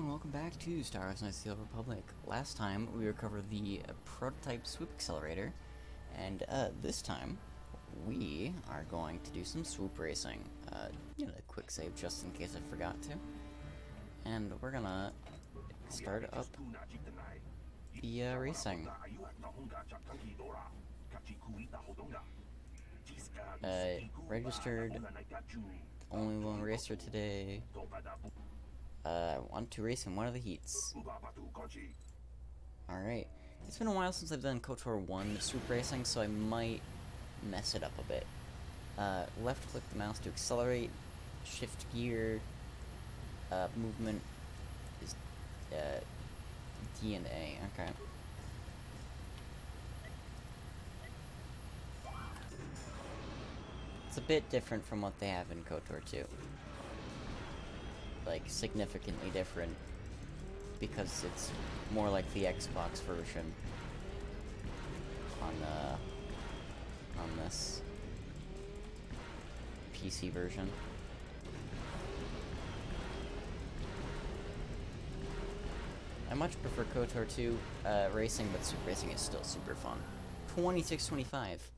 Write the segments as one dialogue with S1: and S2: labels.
S1: welcome back to Star Wars Knights of the Old Republic. Last time we recovered the prototype Swoop accelerator, and this time we are going to do some Swoop racing. A quick save just in case I forgot to. And we're gonna start up the racing. Registered, only one racer today. I want to race in one of the heats. Alright. It's been a while since I've done KOTOR 1 Swoop racing, so I might mess it up a bit. Left click the mouse to accelerate, shift gear, movement is D and A, okay. It's a bit different from what they have in KOTOR 2. Like, significantly different, because it's more like the Xbox version on this PC version. I much prefer KOTOR 2 racing, but Swoop racing is still super fun. 2625.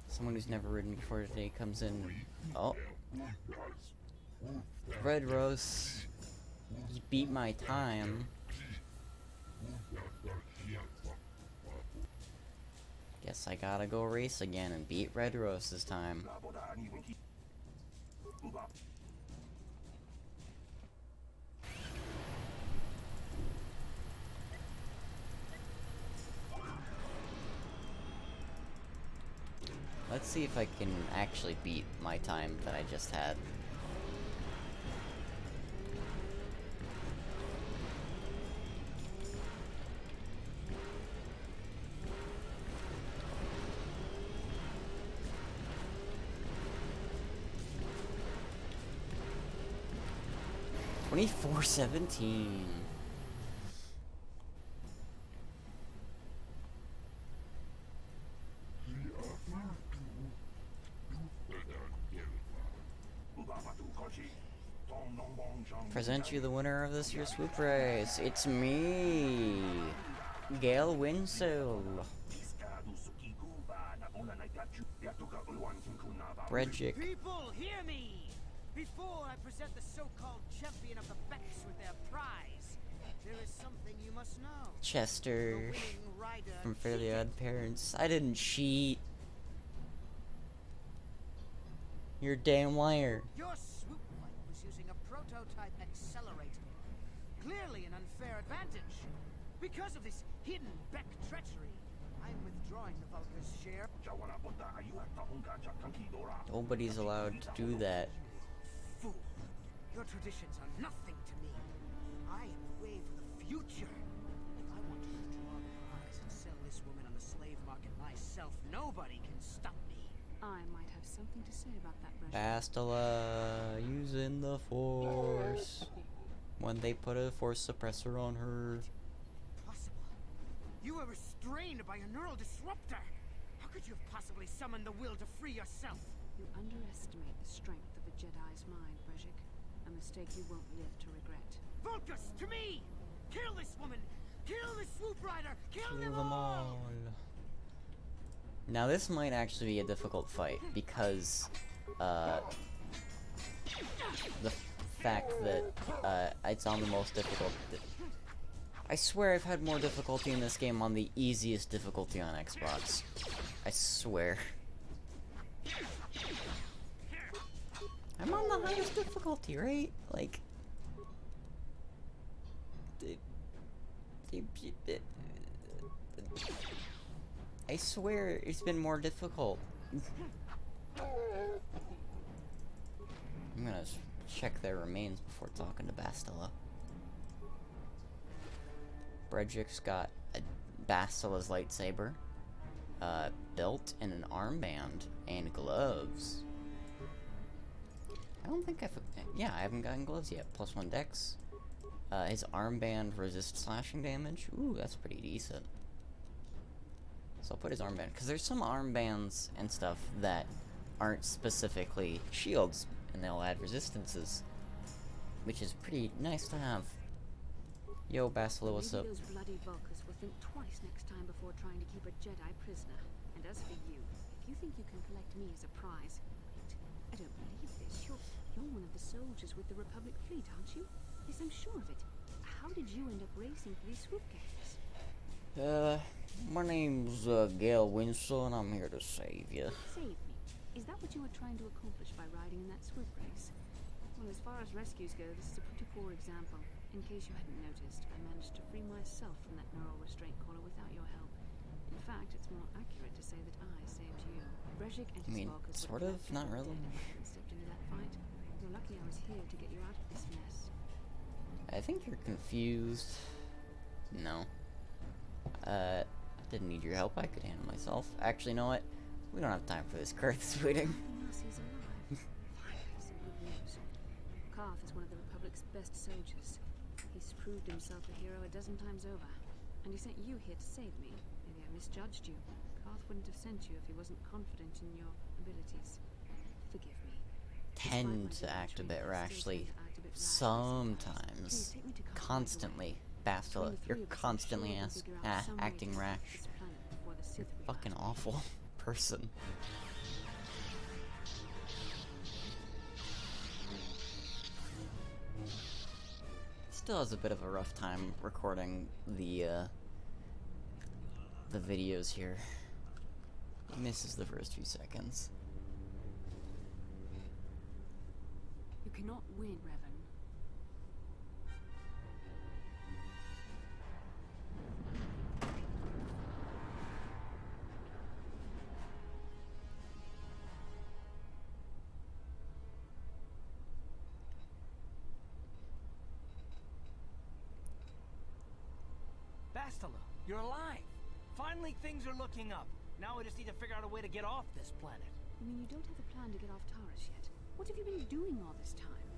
S1: Someone who's never ridden before today comes in. Oh. Red Rose. He beat my time. Guess I gotta go race again and beat Red Rose this time. Let's see if I can actually beat my time that I just had. $24.17. Present you the winner of this year's Swoop race. It's me, Gale Winsell. Bredjic.
S2: People, hear me! Before I present the so-called champion of the Becks with their prize, there is something you must know.
S1: Chester from Fairly Odd Parents. I didn't cheat. You're a damn liar.
S2: Your Swoop fight was using a prototype accelerator. Clearly an unfair advantage. Because of this hidden Beck treachery, I'm withdrawing the Vulca's share.
S1: Nobody's allowed to do that.
S2: Fool. Your traditions are nothing to me. I am the way for the future. If I want to withdraw the prize and sell this woman on the slave market myself, nobody can stop me.
S3: I might have something to say about that, Bredjic.
S1: Bastila using the Force when they put a Force suppressor on her.
S2: Impossible. You were restrained by a neural disruptor. How could you have possibly summoned the will to free yourself?
S3: You underestimate the strength of a Jedi's mind, Bredjic. A mistake you won't live to regret.
S2: Vulcus, to me! Kill this woman! Kill this Swoop Rider! Kill them all!
S1: Now this might actually be a difficult fight because the fact that it's on the most difficult. I swear I've had more difficulty in this game on the easiest difficulty on Xbox. I swear. I'm on the highest difficulty, right? Like... I swear it's been more difficult. I'm gonna check their remains before talking to Bastila. Bredjic's got a Bastila's lightsaber, belt, and an armband, and gloves. I don't think yeah, I haven't gotten gloves yet. +1 dex. His armband resists slashing damage. Ooh, that's pretty decent. So I'll put his armband, because there's some armbands and stuff that aren't specifically shields, and they'll add resistances, which is pretty nice to have. Yo, Basileus, what's up?
S3: Maybe those bloody Vulkars will think twice next time before trying to keep a Jedi prisoner. And as for you, if you think you can collect me as a prize, wait, I don't believe this. You're one of the soldiers with the Republic fleet, aren't you? Yes, I'm sure of it. How did you end up racing for these swoop games?
S1: My name's Gail Winslow, and I'm here to save you.
S3: Save me. Is that what you were trying to accomplish by riding in that swoop race? Well, as far as rescues go, this is a pretty poor example. In case you hadn't noticed, I managed to free myself from that neural restraint collar without your help. In fact, it's more accurate to say that I saved you. Brejik and his Vulkars
S1: sort of, not really.
S3: Stepped into that fight. You're lucky I was here to get you out of this mess.
S1: I think you're confused. No. Didn't need your help. I could handle myself. Actually, you know what? We don't have time for this Kurth's waiting.
S3: He's alive. Finally, some good news. Karth is one of the Republic's best soldiers. He's proved himself a hero a dozen times over. And he sent you here to save me. Maybe I misjudged you. Karth wouldn't have sent you if he wasn't confident in your abilities. Forgive me.
S1: Tend to act a bit rashly. Sometimes. Constantly. Bastila, you're constantly acting rash. You're a fucking awful person. Still has a bit of a rough time recording the videos here. He misses the first few seconds.
S3: You cannot win, Revan.
S2: Bastila, you're alive! Finally, things are looking up. Now we just need to figure out a way to get off this planet.
S3: You mean you don't have a plan to get off Taurus yet? What have you been doing all this time?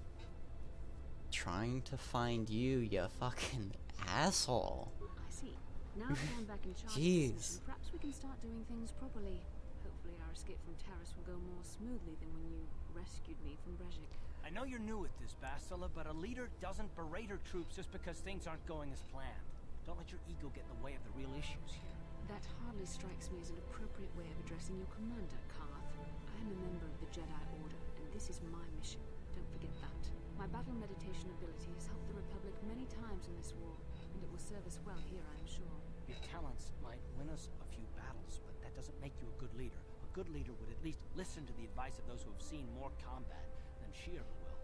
S1: Trying to find you, you fucking asshole.
S3: I see. Now that I'm back in charge of the
S1: Jeez.
S3: mission, perhaps we can start doing things properly. Hopefully our escape from Taurus will go more smoothly than when you rescued me from Brejik.
S2: I know you're new at this, Bastila, but a leader doesn't berate her troops just because things aren't going as planned. Don't let your ego get in the way of the real issues here.
S3: That hardly strikes me as an appropriate way of addressing your commander, Karth. I am a member of the Jedi Order, and this is my mission. Don't forget that. My battle meditation ability has helped the Republic many times in this war, and it will serve us well here, I am sure.
S2: Your talents might win us a few battles, but that doesn't make you a good leader. A good leader would at least listen to the advice of those who have seen more combat than she ever will.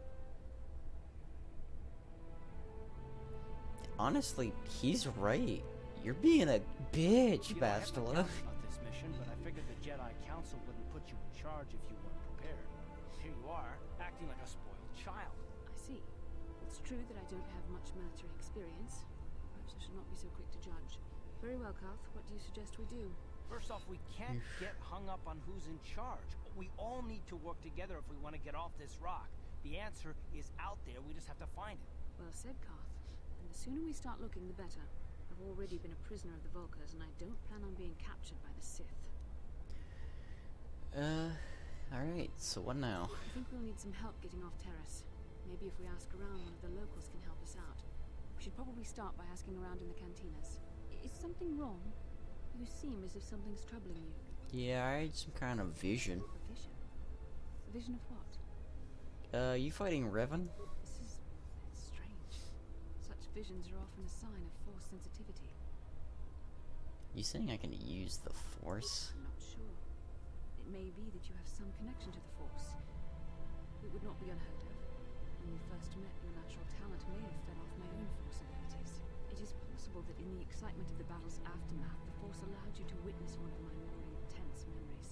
S1: Honestly, he's right. You're being a bitch,
S2: You know, I have my
S1: Bastila.
S2: doubts about this mission, but I figured the Jedi Council wouldn't put you in charge if you weren't prepared. Here you are, acting like a spoiled child.
S3: I see. It's true that I don't have much military experience. Perhaps I should not be so quick to judge. Very well, Karth. What do you suggest we do?
S2: First off, we can't get hung up on who's in charge. We all need to work together if we want to get off this rock. The answer is out there, we just have to find it.
S3: Well said, Karth. And the sooner we start looking, the better. I've already been a prisoner of the Vulkars, and I don't plan on being captured by the Sith.
S1: Alright, so what now?
S3: I think we'll need some help getting off Terrace. Maybe if we ask around, one of the locals can help us out. We should probably start by asking around in the cantinas. Is something wrong? You seem as if something's troubling you.
S1: Yeah, I had some kind of vision.
S3: A vision? A vision of what?
S1: You fighting Revan?
S3: It's strange. Such visions are often a sign of force sensitivity.
S1: You saying I can use the Force?
S3: I'm not sure. It may be that you have some connection to the Force. It would not be unheard of. When we first met, your natural talent may have fed off my own Force abilities. It is possible that in the excitement of the battle's aftermath, the Force allowed you to witness one of my more intense memories.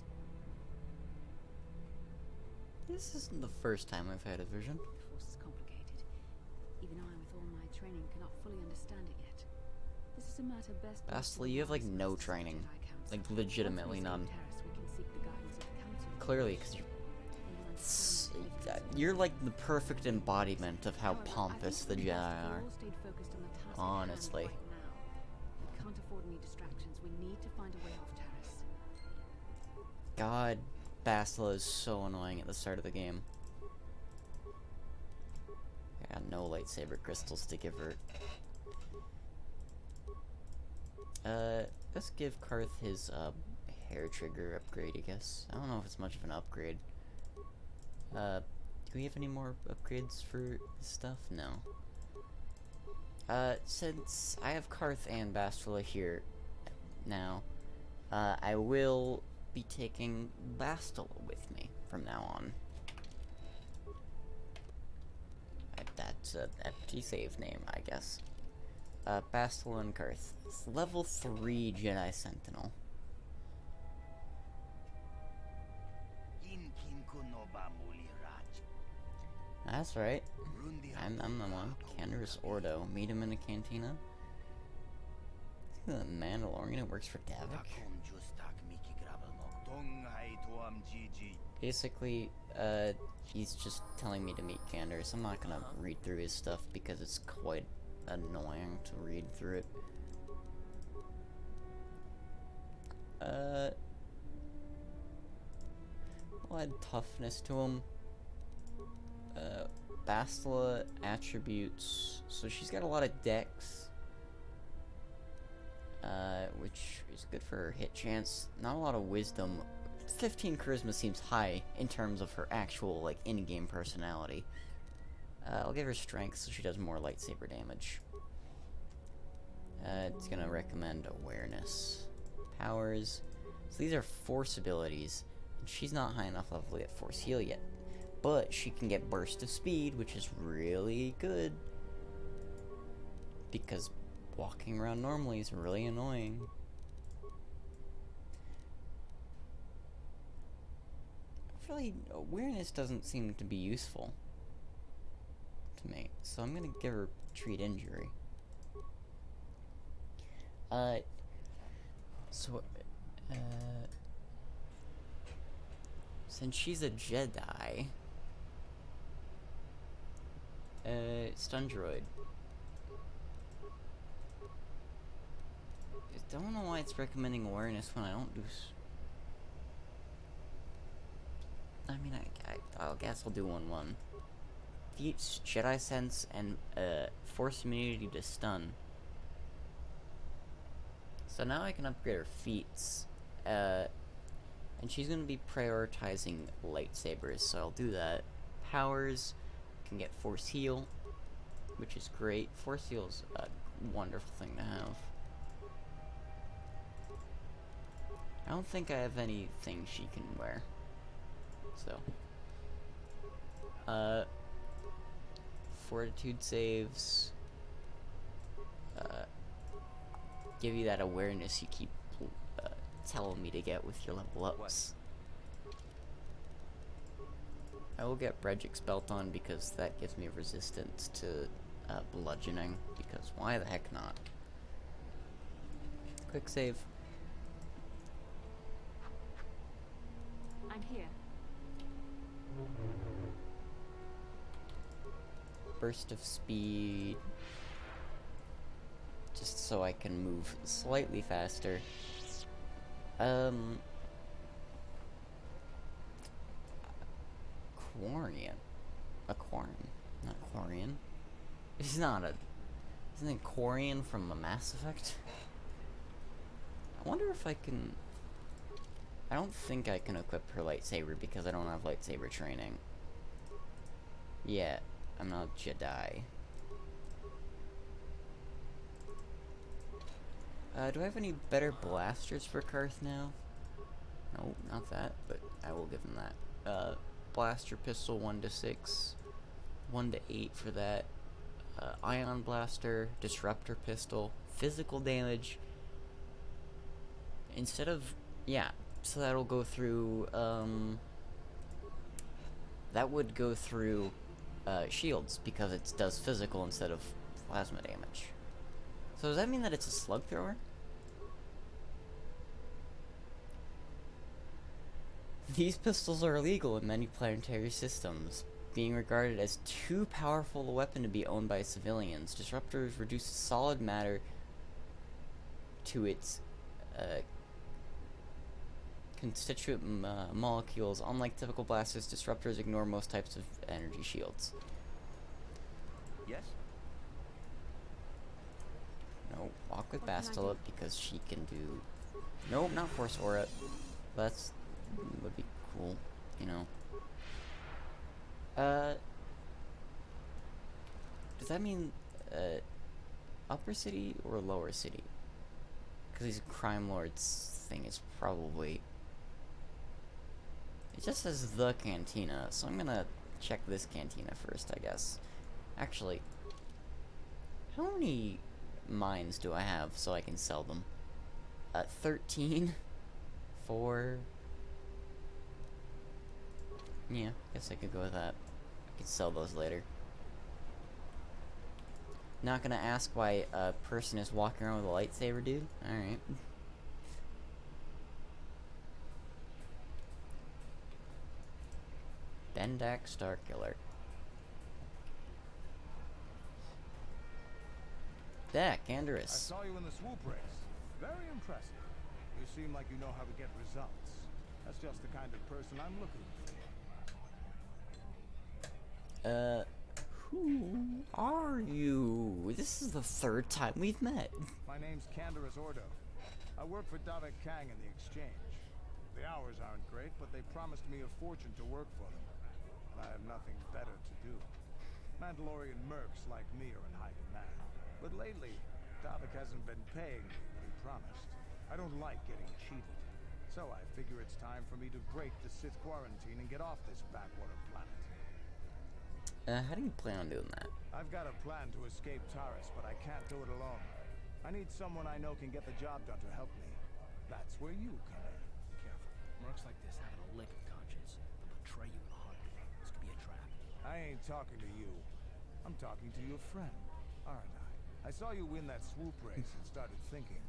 S1: This isn't the first time I've had a vision.
S3: The Force is complicated. Even I, with all my training, cannot fully understand it yet. This is a matter best...
S1: Bastila, you have like no training. Like legitimately none. Clearly, because you're like the perfect embodiment of how pompous the Jedi are. Honestly.
S3: We can't afford any distractions. We need to find a way off Taris.
S1: God, Bastila is so annoying at the start of the game. I got no lightsaber crystals to give her. Let's give Karth his, hair trigger upgrade, I guess. I don't know if it's much of an upgrade. Do we have any more upgrades for this stuff? No. Since I have Karth and Bastila here now, I will be taking Bastila with me from now on. That's an empty save name, I guess. Bastila and Karth. It's level 3 Jedi Sentinel. That's right. I'm the one. Canderous Ordo. Meet him in a cantina. Is he the Mandalorian who works for Davik? Basically, he's just telling me to meet Canderous. I'm not gonna read through his stuff because it's quite annoying to read through it. We'll add toughness to him. Bastila attributes. So she's got a lot of dex. Which is good for her hit chance. Not a lot of wisdom. 15 charisma seems high in terms of her actual, like, in-game personality. I'll give her strength so she does more lightsaber damage. It's gonna recommend awareness. Powers. So these are force abilities. And she's not high enough level to get force heal yet. But she can get burst of speed, which is really good. Because walking around normally is really annoying. Really, awareness doesn't seem to be useful to me, so I'm gonna give her treat injury. Since she's a Jedi, stun droid. I don't know why it's recommending awareness when I don't do. I mean, I guess I'll do 1-1. Feats, Jedi Sense, and Force Immunity to Stun. So now I can upgrade her feats. And she's going to be prioritizing lightsabers, so I'll do that. Powers, can get Force Heal, which is great. Force Heal's a wonderful thing to have. I don't think I have anything she can wear. So, fortitude saves, give you that awareness you keep telling me to get with your level ups. I will get Bredgic's belt on because that gives me resistance to bludgeoning, because why the heck not? Quick save.
S3: I'm here.
S1: Burst of speed, just so I can move slightly faster. Aquarian, not Quarian. It's not a. Isn't it Quarian from a Mass Effect? I wonder if I can. I don't think I can equip her lightsaber because I don't have lightsaber training. Yeah, I'm not a Jedi. Do I have any better blasters for Karth now? No, not that, but I will give him that. Blaster pistol 1 to 6, 1 to 8 for that. Ion blaster, disruptor pistol, physical damage. Instead of, yeah, so that'll go through, that would go through, shields, because it does physical instead of plasma damage. So does that mean that it's a slug thrower? These pistols are illegal in many planetary systems, being regarded as too powerful a weapon to be owned by civilians. Disruptors reduce solid matter to its constituent molecules. Unlike typical blasters, disruptors ignore most types of energy shields.
S4: Yes?
S1: No, walk with
S3: What can I
S1: Bastila
S3: do?
S1: because she can do. Nope, not Force Aura. That's would be cool, you know. Does that mean upper city or lower city? Because these crime lords thing is probably. It just says the cantina, so I'm gonna check this cantina first, I guess. Actually, how many mines do I have so I can sell them? 13? 4? Yeah, guess I could go with that. I could sell those later. Not gonna ask why a person is walking around with a lightsaber, dude? Alright. Bendak Starkiller. That
S5: I
S1: Canderous.
S5: saw you in the Swoop race. Very impressive. You seem like you know how to get results. That's just the kind of person I'm looking for.
S1: Who are you? This is the 3rd time we've met.
S5: My name's Canderous Ordo. I work for Davik Kang in the exchange. The hours aren't great, but they promised me a fortune to work for them. And I have nothing better to do. Mandalorian mercs like me are in high demand. But lately, Davik hasn't been paying me what he promised. I don't like getting cheated. So I figure it's time for me to break the Sith quarantine and get off this backwater planet.
S1: How do you plan on doing that?
S5: I've got a plan to escape Taris, but I can't do it alone. I need someone I know can get the job done to help me. That's where you come in.
S4: Careful. Mercs like this haven't a lick of conscience. They'll betray you in a heartbeat. This could be a trap.
S5: I ain't talking to you. I'm talking to your friend, aren't I? I saw you win that Swoop race and started thinking,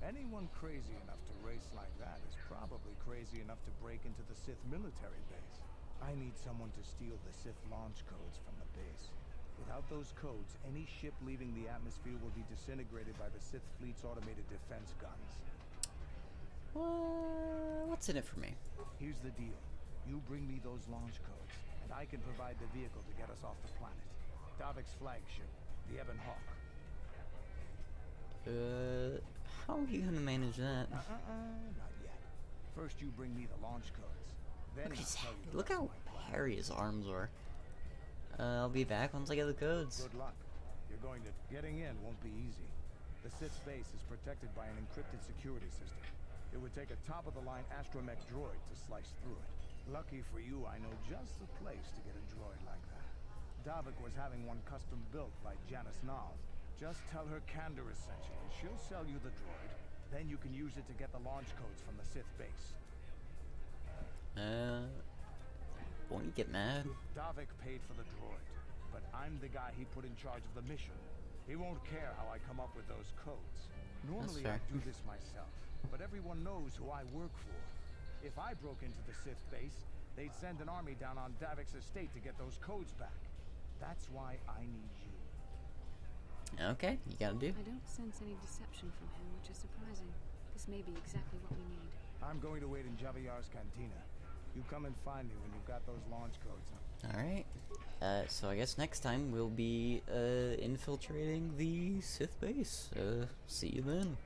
S5: anyone crazy enough to race like that is probably crazy enough to break into the Sith military base. I need someone to steal the Sith launch codes from the base. Without those codes, any ship leaving the atmosphere will be disintegrated by the Sith fleet's automated defense guns.
S1: What's in it for me?
S5: Here's the deal. You bring me those launch codes, and I can provide the vehicle to get us off the planet. Davik's flagship, the Ebon Hawk.
S1: How are you gonna manage that?
S5: Not yet. First you bring me the launch codes. Then
S1: Look at his
S5: I'll tell you the
S1: look
S5: rest
S1: how
S5: of my plan.
S1: hairy his arms are. I'll be back once I get the codes.
S5: Good luck. You're going to... Getting in won't be easy. The Sith base is protected by an encrypted security system. It would take a top-of-the-line astromech droid to slice through it. Lucky for you, I know just the place to get a droid like that. Davik was having one custom built by Janice Nall. Just tell her Canderous sent you, and she'll sell you the droid. Then you can use it to get the launch codes from the Sith base.
S1: Won't you get mad?
S5: Davik paid for the droid, but I'm the guy he put in charge of the mission. He won't care how I come up with those codes. Normally
S1: fair.
S5: I do this myself, but everyone knows who I work for. If I broke into the Sith base, they'd send an army down on Davik's estate to get those codes back. That's why I need you.
S1: Okay, you gotta do.
S3: I don't sense any deception from him, which is surprising. This may be exactly what we need.
S5: I'm going to wait in Javier's cantina. You come and find me when you've got those launch codes.
S1: Alright. So I guess next time we'll be infiltrating the Sith base. See you then.